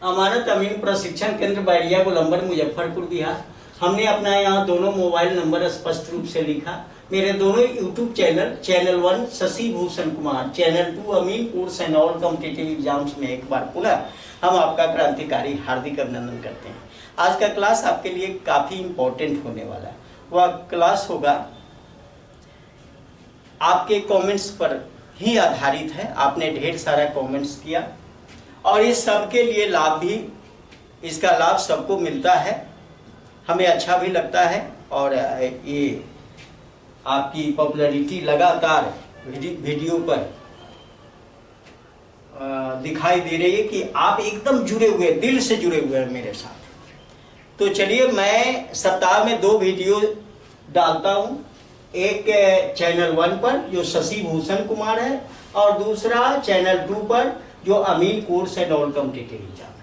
अमानत अमीन प्रशिक्षण केंद्र बैरिया गोलंबर मुजफ्फरपुर बिहार। हमने अपना यहाँ दोनों मोबाइल नंबर स्पष्ट रूप से लिखा। मेरे दोनों YouTube channel 1 Shashi Bhushan Kumar, channel 2 अमीन course and all competitive exams में एक बार पुनः हम आपका क्रांतिकारी हार्दिक अभिनंदन करते हैं। आज का क्लास आपके लिए काफी इंपॉर्टेंट होने वाला है। वह क्लास होगा आपके कमेंट्स पर ही आधारित है। आपने ढेर सारा कमेंट्स किया और ये सबके लिए लाभ भी, इसका लाभ सबको मिलता है, हमें अच्छा भी लगता है और ये आपकी पॉपुलैरिटी लगातार वीडियो पर दिखाई दे रही है कि आप एकदम जुड़े हुए, दिल से जुड़े हुए हैं मेरे साथ। तो चलिए, मैं सप्ताह में 2 वीडियो डालता हूँ, एक चैनल 1 पर जो शशि भूषण कुमार है और दूसरा चैनल 2 पर जो अमीन course and all competitive exam है।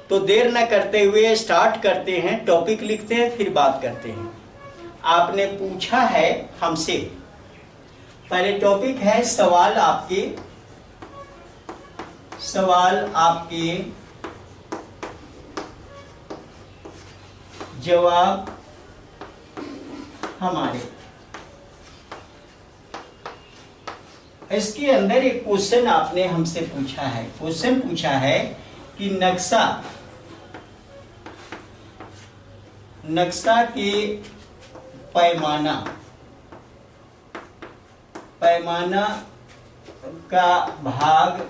तो देर न करते हुए स्टार्ट करते हैं, टॉपिक लिखते हैं, फिर बात करते हैं। आपने पूछा है हमसे, पहले टॉपिक है सवाल आपके जवाब हमारे। इसके अंदर एक क्वेश्चन आपने हमसे पूछा है। क्वेश्चन पूछा है कि नक्शा के पैमाना का भाग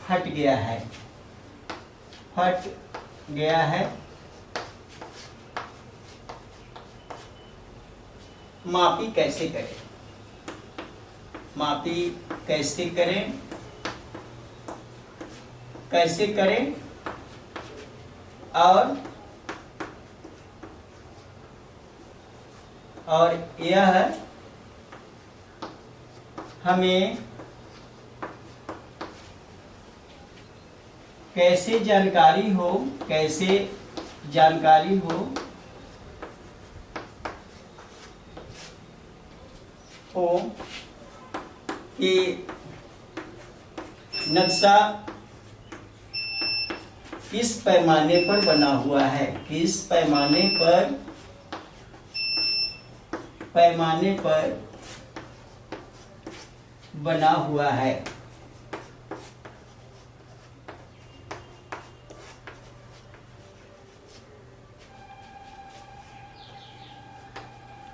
फट गया है, मापी कैसे करें और यह हमें कैसे जानकारी हो कि नक्शा किस पैमाने पर बना हुआ है, किस पैमाने पर बना हुआ है।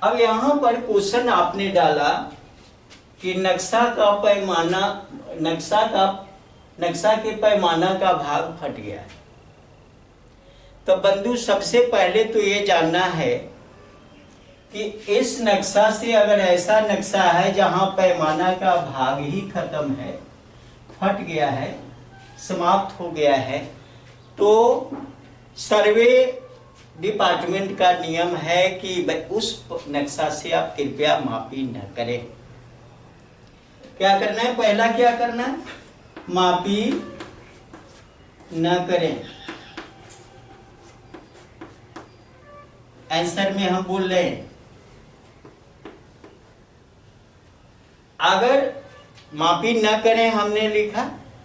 अब यहां पर क्वेश्चन आपने डाला कि नक्शा के पैमाना का भाग फट गया है। तो बंधु, सबसे पहले तो ये जानना है कि इस नक्शा से, अगर ऐसा नक्शा है जहां पैमाना का भाग ही खत्म है, फट गया है, समाप्त हो गया है, तो सर्वे डिपार्टमेंट का नियम है कि उस नक्शा से आप कृपया मापी न करें। क्या करना है? पहला क्या करना है? मापी न करें। आंसर में हम बोल रहे हैं, अगर मापी न करें, हमने लिखा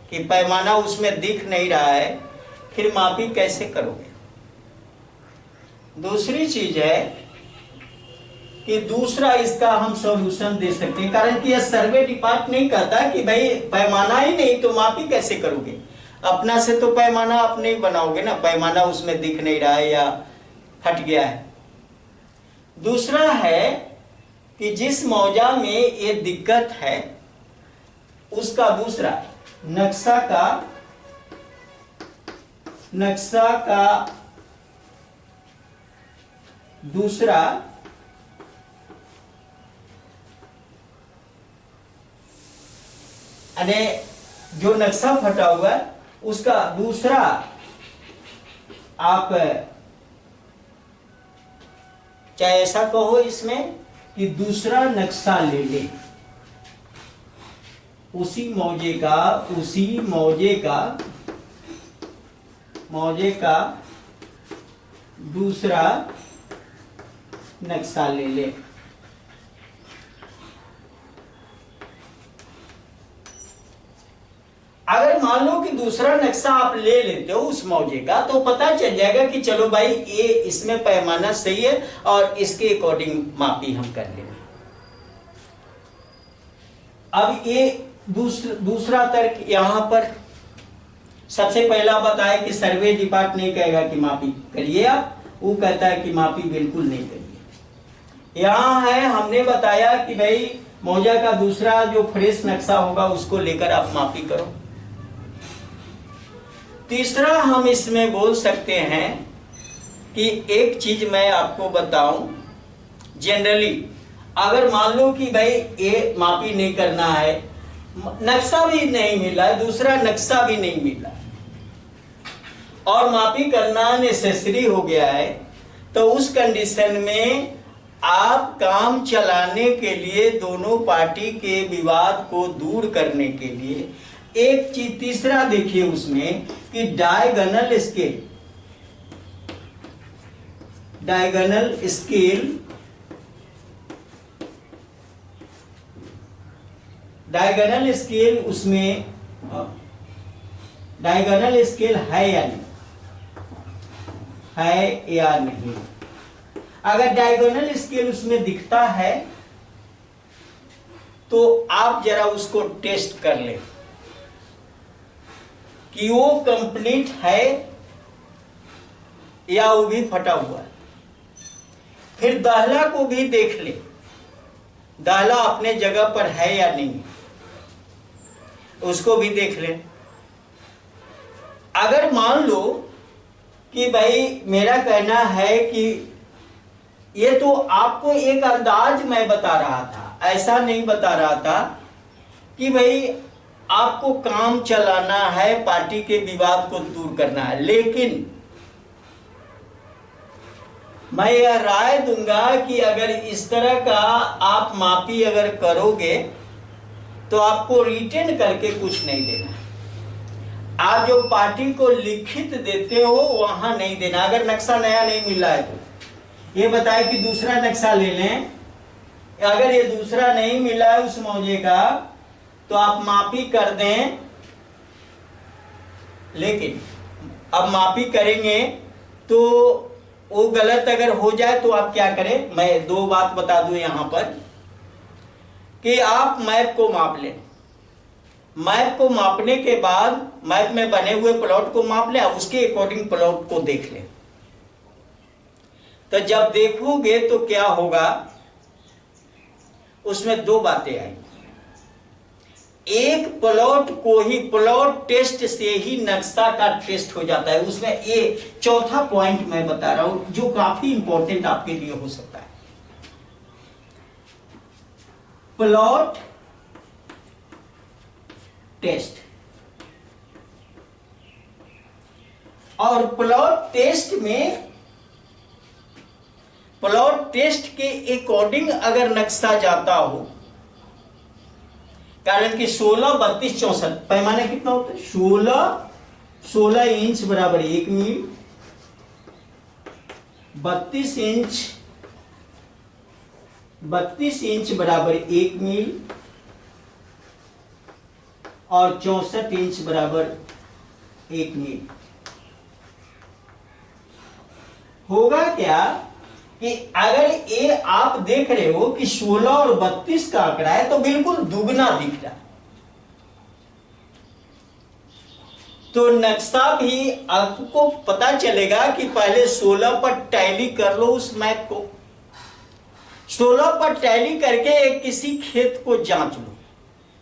कि पैमाना उसमें दिख नहीं रहा है, फिर मापी कैसे करोगे? दूसरी चीज है कि दूसरा इसका हम सॉल्यूशन दे सकते हैं, कारण कि यह सर्वे डिपार्ट नहीं कहता कि भाई पैमाना ही नहीं तो मापी कैसे करोगे। अपना से तो पैमाना आप नहीं बनाओगे ना, पैमाना उसमें दिख नहीं रहा है या फट गया है। दूसरा है कि जिस मौजा में ये दिक्कत है उसका दूसरा नक्शा का दूसरा यानी जो नक्शा फटा हुआ है उसका दूसरा आप चाहे ऐसा कहो इसमें कि दूसरा नक्शा ले ले, उसी मौजे का दूसरा नक्शा ले ले। अगर मान लो कि दूसरा नक्शा आप ले लेते हो उस मौजे का, तो पता चल जाएगा कि चलो भाई ये इसमें पैमाना सही है और इसके अकॉर्डिंग मापी हम कर लेंगे। अब ये दूसरा तर्क यहां पर सबसे पहला बताया कि सर्वे डिपार्ट नहीं कहेगा कि मापी करिए आप, वो कहता है कि मापी बिल्कुल नहीं करिए। यहां है हमने बताया कि भाई मौजा का दूसरा जो फ्रेश नक्शा होगा उसको लेकर आप मापी करो। तीसरा हम इसमें बोल सकते हैं कि एक चीज मैं आपको बताऊं, जनरली अगर मान लो कि भाई ये मापी नहीं करना है, नक्शा भी नहीं मिला है, दूसरा नक्शा भी नहीं मिला और मापी करना नेसेसरी हो गया है, तो उस कंडीशन में आप काम चलाने के लिए दोनों पार्टी के विवाद को दूर करने के लिए एक चीज तीसरा देखिए उसमें कि डायगोनल स्केल उसमें डायगोनल स्केल है या नहीं। अगर डायगोनल स्केल उसमें दिखता है तो आप जरा उसको टेस्ट कर ले कि वो कंप्लीट है या वो भी फटा हुआ है। फिर दाहला को भी देख ले, दाहला अपने जगह पर है या नहीं, उसको भी देख ले। अगर मान लो कि भाई मेरा कहना है कि ये तो आपको एक अंदाज मैं बता रहा था, ऐसा नहीं बता रहा था कि भाई आपको काम चलाना है, पार्टी के विवाद को दूर करना है। लेकिन मैं यह राय दूंगा कि अगर इस तरह का आप मापी अगर करोगे तो आपको रिटर्न करके कुछ नहीं देना। आप जो पार्टी को लिखित देते हो वहां नहीं देना। अगर नक्शा नया नहीं मिला है तो ये बताए कि दूसरा नक्शा ले लें, अगर ये दूसरा नहीं मिला है उस मौजे का तो आप मापी कर दें। लेकिन अब मापी करेंगे तो वो गलत अगर हो जाए तो आप क्या करें, मैं दो बात बता दूं यहां पर कि आप मैप को माप लें। मैप को मापने के बाद मैप में बने हुए प्लॉट को माप लें, उसके अकॉर्डिंग प्लॉट को देख लें। तो जब देखोगे तो क्या होगा, उसमें दो बातें आएंगी। एक प्लॉट को ही, प्लॉट टेस्ट से ही नक्शा का टेस्ट हो जाता है। उसमें ये चौथा पॉइंट मैं बता रहा हूं जो काफी इंपॉर्टेंट आपके लिए हो सकता है। प्लॉट टेस्ट और प्लॉट टेस्ट के अकॉर्डिंग अगर नक्शा जाता हो, कारण कि 16, 32, 64 पैमाना कितना होता है, 16 इंच बराबर 1 मील, 32 इंच बराबर 1 मील और 64 इंच बराबर 1 मील। होगा क्या कि अगर ये आप देख रहे हो कि 16 और 32 का आंकड़ा है तो बिल्कुल दुगना दिख रहा है, तो नक्शा भी आपको पता चलेगा कि पहले 16 पर टैली कर लो उस मैप को। 16 पर टैली करके किसी खेत को जांच लो,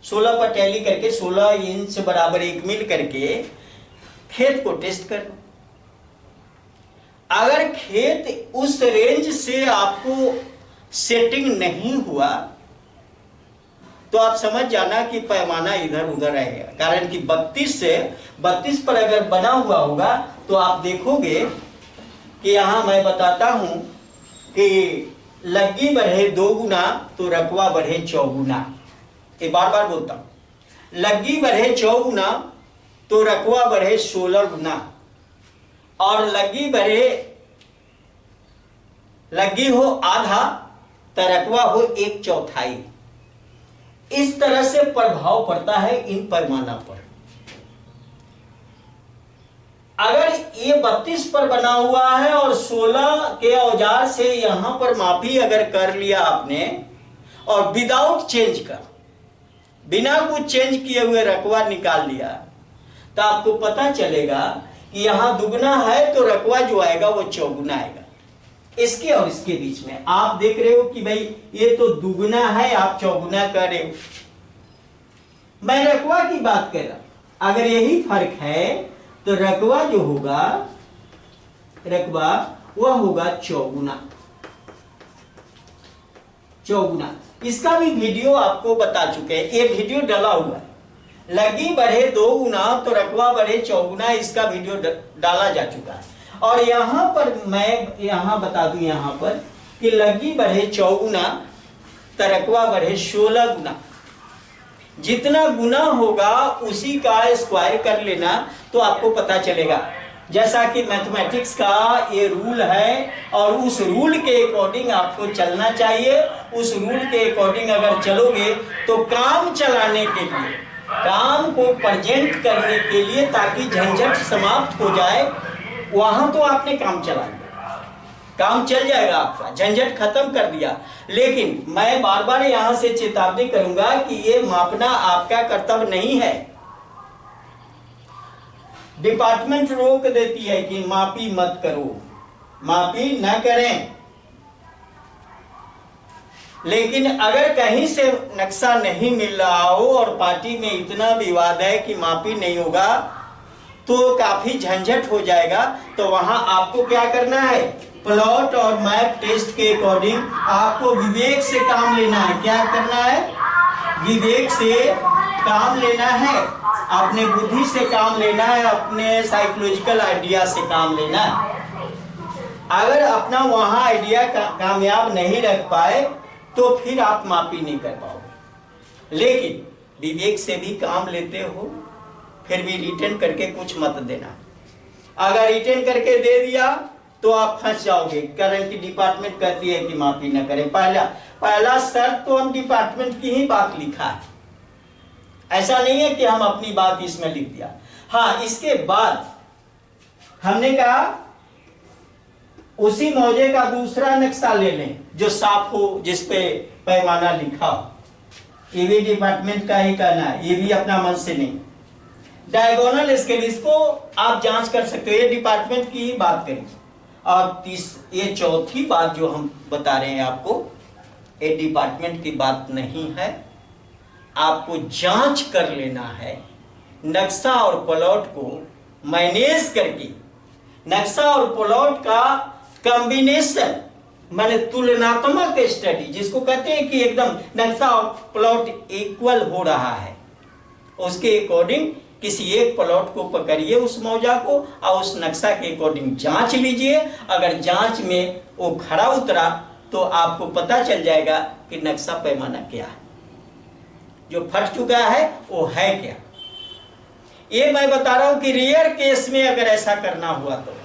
16 पर टैली करके 16 इंच बराबर 1 मील करके खेत को टेस्ट कर लो। अगर खेत उस रेंज से आपको सेटिंग नहीं हुआ तो आप समझ जाना कि पैमाना इधर उधर रहेगा। कारण कि 32 पर अगर बना हुआ होगा तो आप देखोगे कि यहां मैं बताता हूं कि लग्गी बढ़े 2 गुना तो रकवा बढ़े 4 गुना। ये बार बार बोलता हूं, लग्गी बढ़े 4 गुना तो रकवा बढ़े 16 गुना और लग्गी हो आधा तो रकवा हो 1/4। इस तरह से प्रभाव पड़ता है इन पैमाना पर। अगर ये 32 पर बना हुआ है और 16 के औजार से यहां पर मापी अगर कर लिया आपने और विदाउट चेंज का, बिना कुछ चेंज किए हुए रकबा निकाल लिया, तो आपको पता चलेगा कि यहां दुगना है तो रकबा जो आएगा वो चौगुना आएगा। इसके और इसके बीच में आप देख रहे हो कि भाई ये तो दुगना है, आप चौगुना कर रहे हो। मैं रकबा की बात कर रहा, अगर यही फर्क है तो रकबा जो होगा, रकबा वह होगा चौगुना। चौगुना इसका भी वीडियो आपको बता चुके हैं, ये वीडियो डला हुआ है। लगी बढ़े 2 गुना तो रकबा बढ़े चौगुना, इसका वीडियो डाला जा चुका है। और यहां पर मैं यहां बता दूं यहां पर कि लगी बढ़े 4 गुना तो रकबा बढ़े 16 गुना। जितना गुना होगा उसी का स्क्वायर कर लेना तो आपको पता चलेगा। जैसा कि मैथमेटिक्स का ये रूल है और उस रूल के अकॉर्डिंग आपको चलना चाहिए। उस रूल के अकॉर्डिंग अगर चलोगे तो काम चलाने के लिए, काम को प्रेजेंट करने के लिए, ताकि झंझट समाप्त हो जाए, वहां तो आपने काम चला दिया, काम चल जाएगा आपका, झंझट खत्म कर दिया। लेकिन मैं बार बार यहां से चेतावनी करूंगा कि ये मापना आपका कर्तव्य नहीं है। डिपार्टमेंट रोक देती है कि मापी मत करो, मापी न करें। लेकिन अगर कहीं से नक्शा नहीं मिल रहा हो और पार्टी में इतना विवाद है कि मापी नहीं होगा तो काफी झंझट हो जाएगा, तो वहां आपको क्या करना है, प्लॉट और मैप टेस्ट के अकॉर्डिंग आपको विवेक से काम लेना है। क्या करना है, विवेक से काम लेना है, अपने बुद्धि से काम लेना है, अपने साइकोलॉजिकल आइडिया से काम लेना है। अगर अपना वहां आइडिया कामयाब नहीं रख पाए तो फिर आप मापी नहीं कर पाओगे। लेकिन विवेक से भी काम लेते हो, फिर भी रिटर्न करके कुछ मत देना। अगर रिटर्न करके दे दिया तो आप फंस जाओगे, कारण कि डिपार्टमेंट कहती है कि माफी न करें। पहला शर्त तो हम डिपार्टमेंट की ही बात लिखा है, ऐसा नहीं है कि हम अपनी बात इसमें लिख दिया। हाँ, इसके बाद हमने कहा उसी मौजे का दूसरा नक्शा ले लें जो साफ हो, जिसपे पैमाना लिखा हो। ये भी डिपार्टमेंट का ही कहना है, ये भी अपना मन से नहीं। डायगोनल स्केल, इसको आप जांच कर सकते हो, ये डिपार्टमेंट की ही बात करें। और ये चौथी बात जो हम बता रहे हैं आपको, ये डिपार्टमेंट की बात नहीं है, आपको जांच कर लेना है। नक्शा और प्लॉट को मैनेज करके, नक्शा और प्लॉट का कॉम्बिनेशन माने तुलनात्मक स्टडी, जिसको कहते हैं कि एकदम नक्शा और प्लॉट इक्वल हो रहा है, उसके अकॉर्डिंग किसी एक प्लॉट को पकड़िए उस मौजा को और उस नक्शा के अकॉर्डिंग जांच लीजिए। अगर जांच में वो खरा उतरा तो आपको पता चल जाएगा कि नक्शा पैमाना क्या है, जो फट चुका है वो है क्या। ये मैं बता रहा हूं कि रेयर केस में अगर ऐसा करना हुआ तो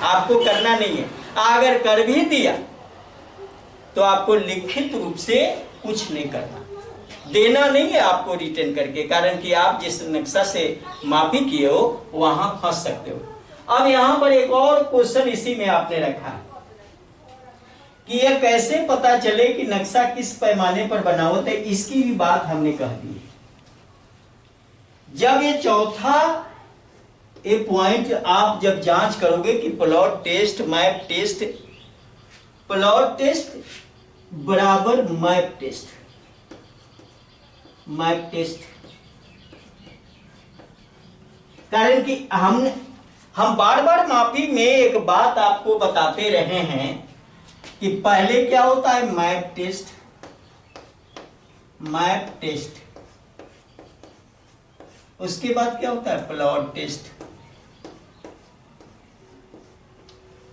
आपको करना नहीं है। अगर कर भी दिया तो आपको लिखित रूप से कुछ नहीं करना, देना नहीं है आपको रिटर्न करके, कारण कि आप जिस नक्शा से मापी किए हो वहां फंस सकते हो। अब यहां पर एक और क्वेश्चन इसी में आपने रखा है कि यह कैसे पता चले कि नक्शा किस पैमाने पर बना होता है, इसकी भी बात हमने कह दी। जब ये चौथा ये पॉइंट आप जब जांच करोगे कि plot test map test, plot test बराबर मैप टेस्ट, मैप टेस्ट, कारण कि हम बार बार मापी में एक बात आपको बताते रहे हैं कि पहले क्या होता है, मैप टेस्ट, मैप टेस्ट, उसके बाद क्या होता है, प्लॉट टेस्ट,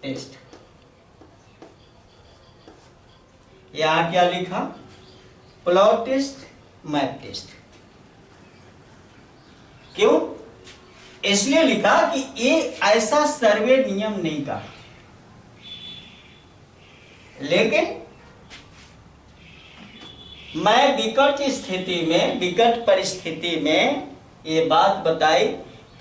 टेस्ट। यहां क्या लिखा, प्लॉट टेस्ट मैप टेस्ट। क्यों, इसलिए लिखा कि ये ऐसा सर्वे नियम नहीं का, लेकिन मैं विकट स्थिति में, विकट परिस्थिति में ये बात बताई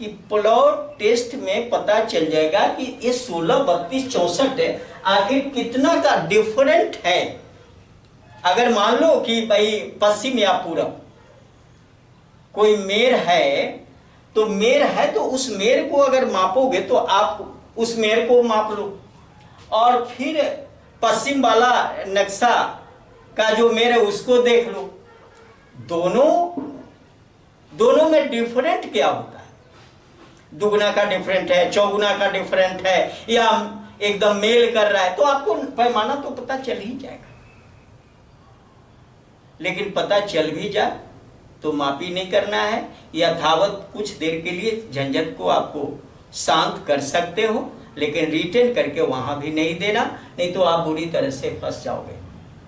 कि प्लॉट टेस्ट में पता चल जाएगा कि ये 16, 32, 64 है, आखिर कितना का डिफरेंट है। अगर मान लो कि भाई पश्चिम या पूरब कोई मेर है, तो मेर है तो उस मेर को अगर मापोगे तो आप उस मेर को माप लो, और फिर पश्चिम वाला नक्शा का जो मेर है उसको देख लो। दोनों में डिफरेंट क्या होता है, दुगना का डिफरेंट है, चौगुना का डिफरेंट है, या एकदम मेल कर रहा है, तो आपको पैमाना तो पता चल ही जाएगा। लेकिन पता चल भी जाए तो मापी नहीं करना है, यथावत कुछ देर के लिए झंझट को आपको शांत कर सकते हो, लेकिन रिटेन करके वहां भी नहीं देना, नहीं तो आप बुरी तरह से फंस जाओगे।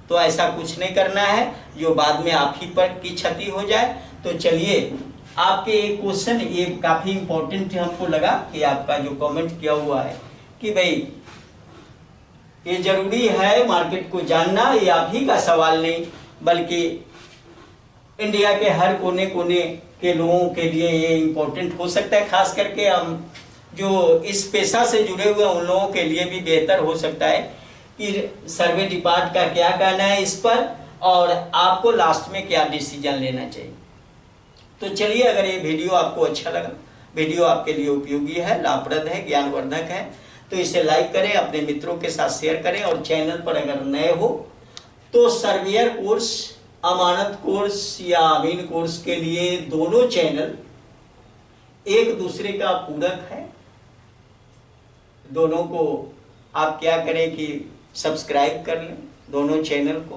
तो ऐसा कुछ नहीं करना है जो बाद में आप ही पर की क्षति हो जाए। तो चलिए, आपके एक क्वेश्चन ये काफी इंपॉर्टेंट हमको लगा कि आपका जो कमेंट किया हुआ है कि भाई ये जरूरी है मार्केट को जानना, ये आप ही का सवाल नहीं बल्कि इंडिया के हर कोने कोने के लोगों के लिए ये इम्पोर्टेंट हो सकता है। खास करके हम जो इस पेशा से जुड़े हुए उन लोगों के लिए भी बेहतर हो सकता है कि सर्वे डिपार्ट का क्या कहना है इस पर, और आपको लास्ट में क्या डिसीजन लेना चाहिए। तो चलिए, अगर ये वीडियो आपको अच्छा लगा, वीडियो आपके लिए उपयोगी है, लाभप्रद है, ज्ञानवर्धक है, तो इसे लाइक करें, अपने मित्रों के साथ शेयर करें, और चैनल पर अगर नए हो तो सर्वेयर कोर्स, अमानत कोर्स या अमीन कोर्स के लिए दोनों चैनल एक दूसरे का पूरक है। दोनों को आप क्या करें कि सब्सक्राइब कर लें दोनों चैनल को,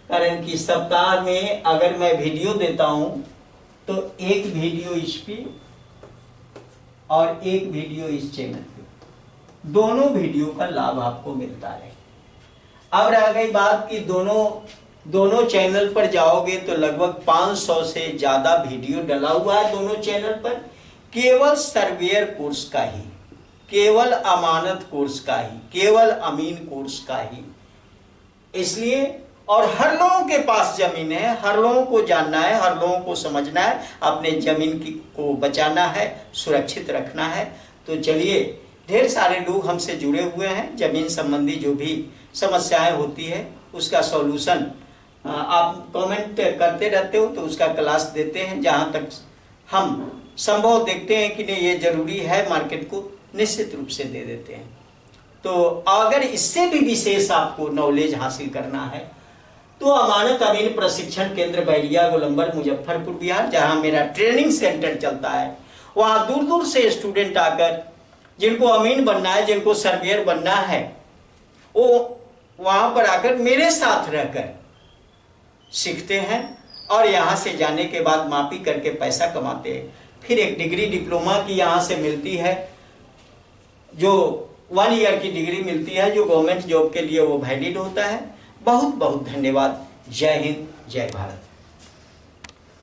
कारण कि सप्ताह में अगर मैं वीडियो देता हूं तो एक वीडियो इस पे और एक वीडियो इस चैनल पे, दोनों वीडियो का लाभ आपको मिलता है। अब रह गई बात कि दोनों चैनल पर जाओगे तो लगभग 500 से ज्यादा वीडियो डला हुआ है दोनों चैनल पर, केवल सर्वेयर कोर्स का ही, केवल अमानत कोर्स का ही, केवल अमीन कोर्स का ही। इसलिए, और हर लोगों के पास जमीन है, हर लोगों को जानना है, हर लोगों को समझना है, अपने जमीन को बचाना है, सुरक्षित रखना है। तो चलिए, ढेर सारे लोग हमसे जुड़े हुए हैं, जमीन संबंधी जो भी समस्याएं होती है उसका सॉल्यूशन आप कमेंट करते रहते हो, तो उसका क्लास देते हैं। जहां तक हम संभव देखते हैं कि नहीं ये जरूरी है मार्केट को, निश्चित रूप से दे देते हैं। तो अगर इससे भी विशेष आपको नॉलेज हासिल करना है तो अमानत अमीन प्रशिक्षण केंद्र बैरिया गोलंबर मुजफ्फरपुर बिहार, जहां मेरा ट्रेनिंग सेंटर चलता है, वहां दूर दूर से स्टूडेंट आकर जिनको अमीन बनना है, जिनको सर्वेयर बनना है, वो वहां पर आकर मेरे साथ रहकर सीखते हैं, और यहाँ से जाने के बाद मापी करके पैसा कमाते हैं। फिर एक डिग्री डिप्लोमा की यहाँ से मिलती है, जो 1 ईयर की डिग्री मिलती है, जो गवर्नमेंट जॉब के लिए वो वैलिड होता है। बहुत बहुत धन्यवाद। जय हिंद, जय भारत।